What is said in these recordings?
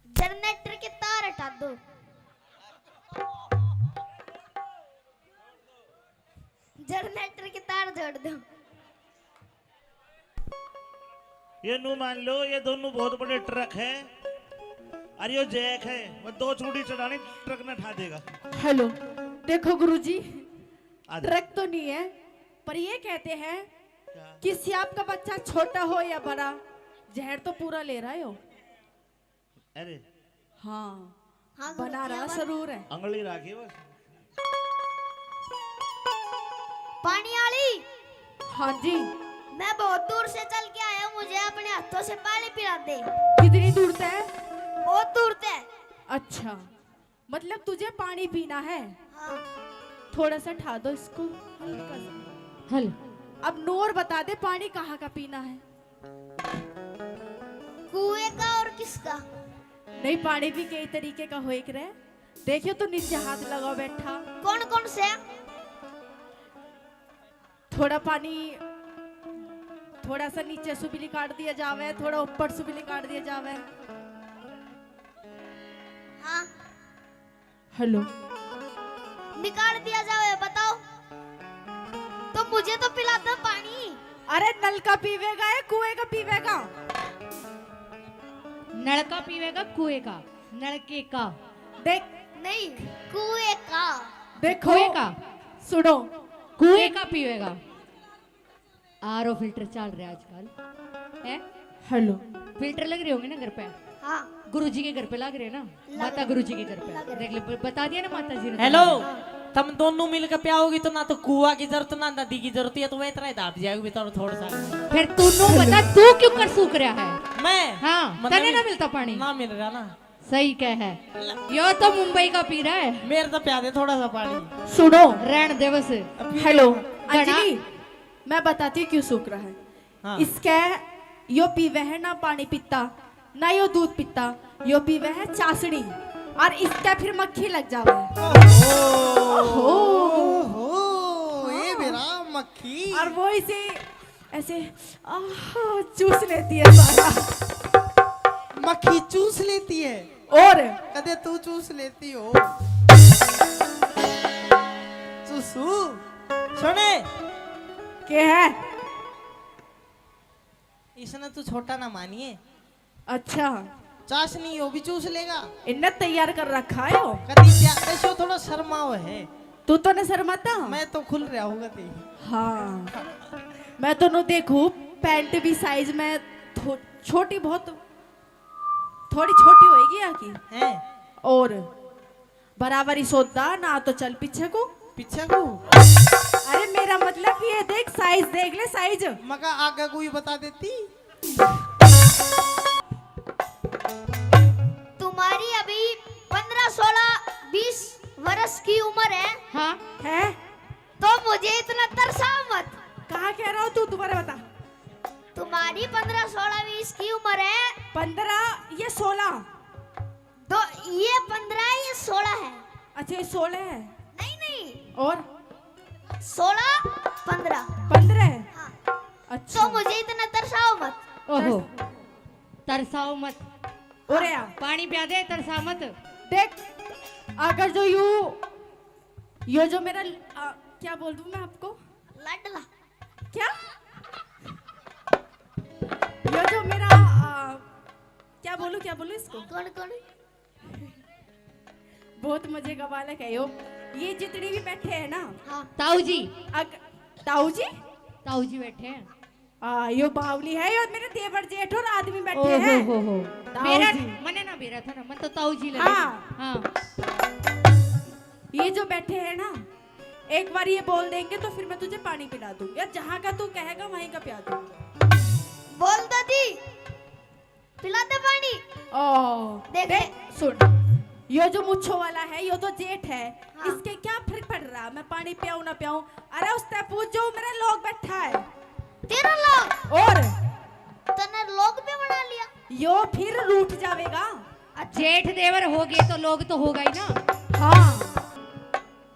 Generator की तार हटा दो। जनरेटर की तार जोड़ दो। ये नू मान लो ये दोनों बहुत बड़े ट्रक है और ये जैक है, वो दो चूड़ी चढ़ानी ट्रक में उठा देगा। हेलो, देखो गुरुजी, आजा। ट्रक तो नहीं है, पर ये कहते हैं क्या? कि सियाप का बच्चा छोटा हो या बड़ा, जहर तो पूरा ले रहा हो। अरे हाँ, हाँ बना गुरुजी, रहा आवाज- जरूर है। अंगली राखी बस। पानी वाली, हाँ जी, मैं बहुत दूर से चल के आया हूँ, मुझे अपने हाथों से पानी पिला दे। कितनी दूर से है? बहुत दूर से। अच्छा, मतलब तुझे पानी पीना है। हाँ। थोड़ा सा ठा दो इसको, हल्का सा। हल, अब नूर बता दे पानी कहाँ का पीना है। कुएं का और किसका? नहीं, पानी भी कई तरीके का हो एक रहे। देखियो तो नीचे हाथ लगा बैठा। कौन कौन से? थोड़ा पानी, थोड़ा सा नीचे सुबिली काट दिया जावे, थोड़ा ऊपर सुबिली काट दिया जावे। हाँ, हेलो, निकाल दिया जाए, बताओ। तो मुझे तो पिला दो पानी। अरे नल का पीवेगा या कुएं का पीवेगा? नल का पीवेगा कुएं का, नलके का, देख, नहीं, कुएं का। देखो, कुएं का, सुनो, कुएं का पीवेगा। आरओ फिल्टर चल रहा है आजकल है। हेलो, फिल्टर लग रहे होंगे ना घर पे, हाँ, गुरुजी के घर पे लग रहे हैं ना, माता गुरुजी के घर पे देख ले, बता दिया ना माता जी ने। हेलो, तुम दोनों मिलकर पियाओगी तो ना तो कुआ की जरूरत ना नदी की जरूरत है, तो वह इतना ही दाब जाएगी तो थोड़ा सा। फिर तू नो बता, तू क्यों कर सूख रहा है? मैं हाँ, मतलब तने ना मिलता पानी। ना मिल रहा ना। सही कह है, यो तो मुंबई का पी रहा है। मेरे तो प्या दे थोड़ा सा पानी। सुनो, रहन दे बस। हेलो अंजलि, मैं बताती हूँ क्यों सूख रहा है। हाँ। इसके यो पीवे है ना पानी पीता, ना यो दूध पीता, यो पीवे है चासनी, और इसका फिर मक्खी लग जावे। ओहो, ओहो, ये मेरा मक्खी। और वो इसे ऐसे चूस लेती है सारा। मक्खी चूस लेती है और कदे तू चूस लेती हो। चूसू सुने, क्या है? इसने तू छोटा ना मानिए, अच्छा, चाशनी हो भी चूस लेगा। इन्ने तैयार कर रखा है हो। कदी क्या थोड़ा शर्माओ है। तू तो न शर्माता? मैं तो खुल रहा होगा ते। हाँ, मैं तो नो देखू, पैंट भी साइज में छोटी, बहुत थोड़ी छोटी होएगी या की हैं और बराबरी सोदा ना, तो चल पीछे को। पीछे को? अरे मेरा मतलब ये देख, साइज देख ले, साइज। मगा आगे कोई बता देती। तुम्हारी अभी 15, 16, 20 वर्ष की उम्र है। हाँ, है? तो मुझे इतना तरसाओ मत। कहाँ कह रहा हो तू, दोबारा बता। तुम्हारी 15, 16, 20 की उम्र है। 15 ये 16? तो ये 15 ये 16 है। अच्छा, ये 16 है। नहीं नहीं, और 16, 15। 15 है? हाँ। अच्छा, तो मुझे इतना तरसाओ मत। ओहो, तरसाओ मत। और या पानी पिया दे, तरसा मत। देख, अगर जो यो जो मेरा क्या बोल दूं मैं आपको, लाडला। क्या यो जो मेरा क्या बोलूं इसको, कौन कौन? बहुत मजे का बालक है यो। ये जितने भी बैठे हैं ना, हाँ, ताऊ जी, ताऊ जी, ताऊ जी बैठे हैं। यो बावली है, यो मेरे देवर जेठ और आदमी बैठे ओहो हैं। हो। ताऊ मेरा जी। मने ना बेरा था ना, मन तो ताऊ जी लगे। हाँ। हाँ, ये जो बैठे हैं ना, एक बार ये बोल देंगे तो फिर मैं तुझे पानी पिला दूं, या जहाँ का तू कहेगा वहीं का पिला दूं। बोल दादी, पिला दे पानी। ओ, देख। सुन, यो जो मुच्छो वाला है, यो तो जेठ है। हाँ। इसके क्या फर्क पड़ रहा, मैं पानी पियाऊं ना पियाऊं? अरे उससे पूछ जो मेरा लोग बैठा है। तेरा लोग? और तने लोग भी बना लिया। यो फिर रूठ जाएगा। जेठ देवर हो गए तो लोग तो होगा ही ना। हाँ,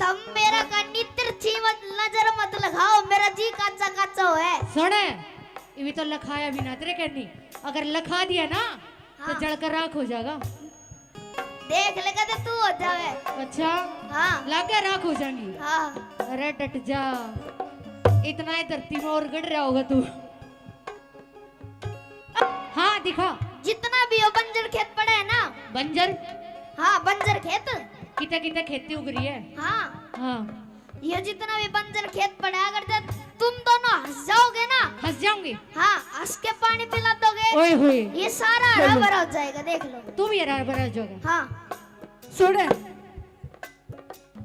तुम मेरा कन्नी तिरछी मत नजर मत लगाओ, मेरा जी काचा काचा है। सुन, ये भी तो लखाया भी ना तेरे कहनी, अगर लखा दिया ना तो हाँ। जलकर राख हो जाएगा। देख लेगा तो तू हो जावे। अच्छा हाँ लागे राख हो जाएंगी। हाँ अरे डट जा, इतना ही धरती में और गड़ रहा होगा तू। हाँ दिखा। जितना भी हो बंजर खेत पड़े है ना। बंजर? हाँ बंजर खेत। कितना कितना खेती उग रही है। हाँ हाँ ये जितना भी बंजर खेत पड़ा है, अगर जब तुम दोनों हंस जाओगे ना, हंस जाऊंगी। हाँ हंस के पानी पिला दोगे, ओए होए ये सारा हरा भरा हो जाएगा, देख लो। तू भी हरा भरा जाएगा। हाँ सुन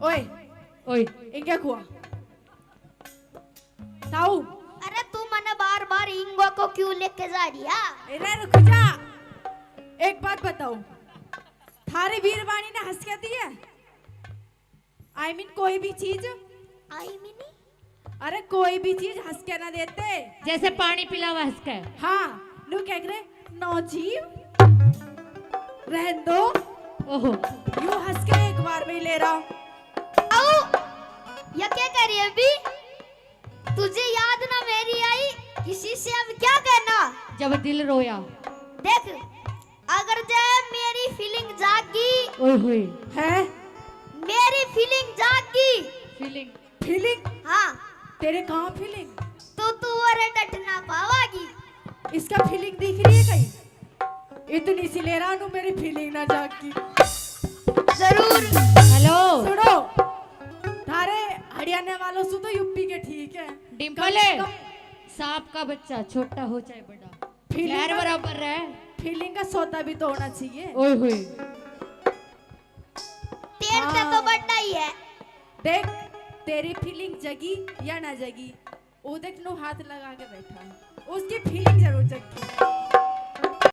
ओए ओए इंगे कुआ ताऊ अरे तू मने बार बार इंगो को क्यों लेके जा रही है? अरे रुक जा, एक बात बताओ, थारी वीरवाणी ने हंस के दी है? आई मीन कोई भी चीज, आई मिनी अरे कोई भी चीज हंस के ना देते। जैसे पानी पिलावा हंस के। हाँ नु क्या करे, नो जीव रहन दो, ओहो यू हंस के एक बार में ही ले रहा हूं। आओ ये क्या कर रही है अभी? तुझे याद ना मेरी आई, किसी से अब क्या कहना? जब दिल रोया। देख अगर जाए मेरी फीलिंग जागी, ओए होए है मेरी फीलिंग जागी, फीलिंग। फीलिंग? हाँ तेरे कहाँ फीलिंग? तो तू और डट ना पावागी। इसका फीलिंग दिख रही है कहीं? इतनी सी ले रहा हूं, मेरी फीलिंग ना जागी। जरूर हेलो सुनो, थारे हरियाणा वालों से तो यूपी के ठीक है। डिम्पल है, सांप का बच्चा छोटा हो चाहे बड़ा, फीलिंग खैर का- बराबर है। फीलिंग का सौदा भी तो होना चाहिए। ओए होए तेरे से तो बड़ा ही है। देख तेरी फीलिंग जगी या ना जगी, वो देख नो हाथ लगा के बैठा है, उसकी फीलिंग जरूर जगी।